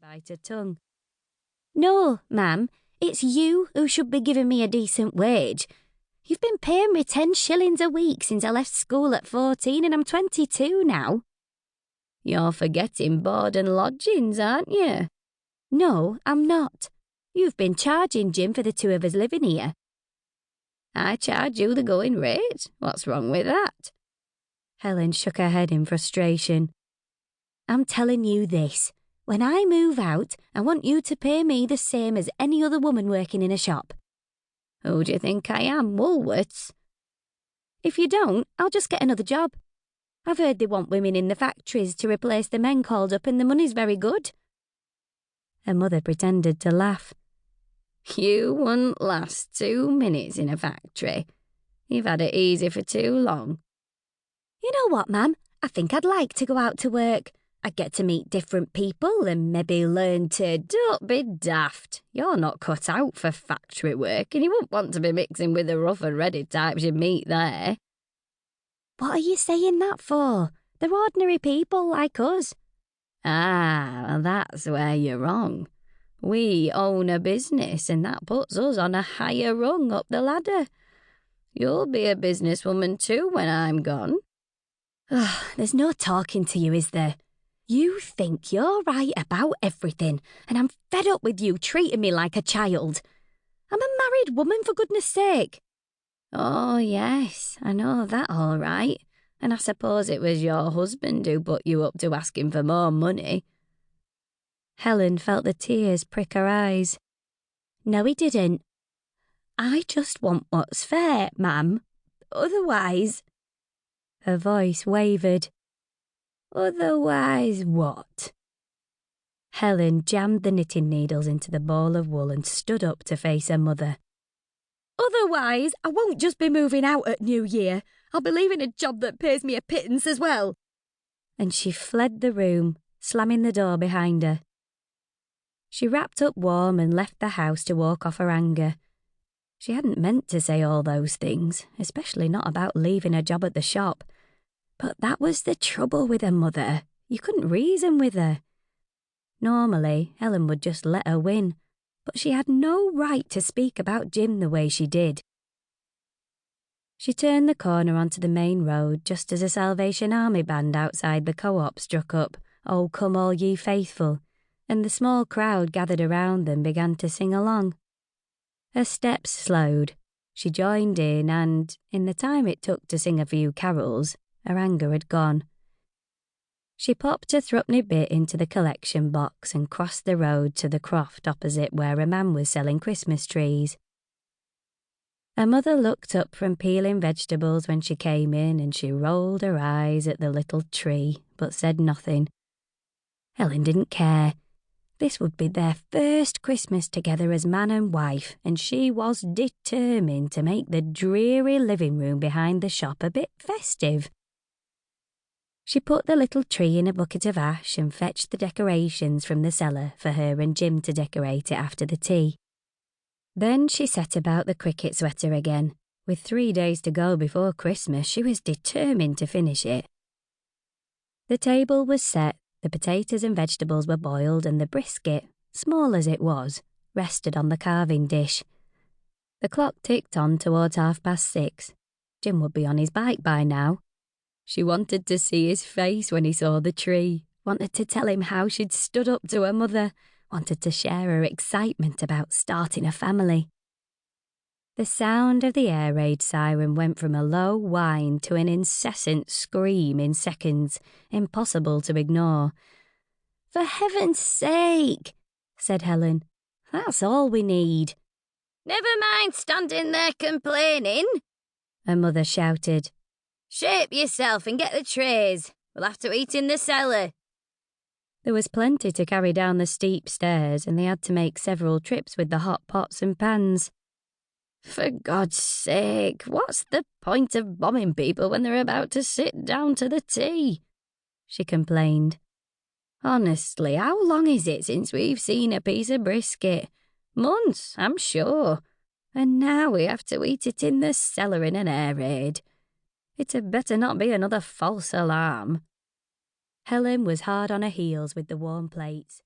bite her tongue. "No, ma'am, it's you who should be giving me a decent wage. You've been paying me 10 shillings a week since I left school at 14 and I'm 22 now." "You're forgetting board and lodgings, aren't you?" "No, I'm not. You've been charging Jim for the two of us living here." "I charge you the going rate. What's wrong with that?" Helen shook her head in frustration. "I'm telling you this. When I move out, I want you to pay me the same as any other woman working in a shop." "Who do you think I am, Woolworths?" "If you don't, I'll just get another job. I've heard they want women in the factories to replace the men called up and the money's very good." Her mother pretended to laugh. "You wouldn't last 2 minutes in a factory. You've had it easy for too long." "You know what, ma'am? I think I'd like to go out to work. I'd get to meet different people and maybe learn to..." "Don't be daft. You're not cut out for factory work and you won't want to be mixing with the rough and ready types you meet there." "What are you saying that for? They're ordinary people like us." "Ah, that's where you're wrong. We own a business and that puts us on a higher rung up the ladder. You'll be a businesswoman too when I'm gone." There's no talking to you, is there? You think you're right about everything, and I'm fed up with you treating me like a child. I'm a married woman, for goodness sake. "Oh, yes, I know that all right. And I suppose it was your husband who put you up to asking for more money." Helen felt the tears prick her eyes. "No, he didn't. I just want what's fair, ma'am. Otherwise..." Her voice wavered. "Otherwise what?" Helen jammed the knitting needles into the ball of wool and stood up to face her mother. "Otherwise, I won't just be moving out at New Year. I'll be leaving a job that pays me a pittance as well." And she fled the room, slamming the door behind her. She wrapped up warm and left the house to walk off her anger. She hadn't meant to say all those things, especially not about leaving her job at the shop. But that was the trouble with her mother. You couldn't reason with her. Normally, Helen would just let her win, but she had no right to speak about Jim the way she did. She turned the corner onto the main road just as a Salvation Army band outside the co-op struck up "Oh, Come All Ye Faithful," and the small crowd gathered around them began to sing along. Her steps slowed. She joined in and, in the time it took to sing a few carols, her anger had gone. She popped a threepenny bit into the collection box and crossed the road to the croft opposite where a man was selling Christmas trees. Her mother looked up from peeling vegetables when she came in and she rolled her eyes at the little tree, but said nothing. Helen didn't care. This would be their first Christmas together as man and wife, and she was determined to make the dreary living room behind the shop a bit festive. She put the little tree in a bucket of ash and fetched the decorations from the cellar for her and Jim to decorate it after the tea. Then she set about the cricket sweater again. With 3 days to go before Christmas, she was determined to finish it. The table was set, the potatoes and vegetables were boiled, and the brisket, small as it was, rested on the carving dish. The clock ticked on towards 6:30. Jim would be on his bike by now. She wanted to see his face when he saw the tree, wanted to tell him how she'd stood up to her mother, wanted to share her excitement about starting a family. The sound of the air raid siren went from a low whine to an incessant scream in seconds, impossible to ignore. "For heaven's sake," said Helen. "That's all we need." "Never mind standing there complaining," her mother shouted. "Shape yourself and get the trays. We'll have to eat in the cellar." There was plenty to carry down the steep stairs, and they had to make several trips with the hot pots and pans. "For God's sake, what's the point of bombing people when they're about to sit down to the tea?" she complained. "Honestly, how long is it since we've seen a piece of brisket? Months, I'm sure. And now we have to eat it in the cellar in an air raid. It had better not be another false alarm." Helen was hard on her heels with the warm plates.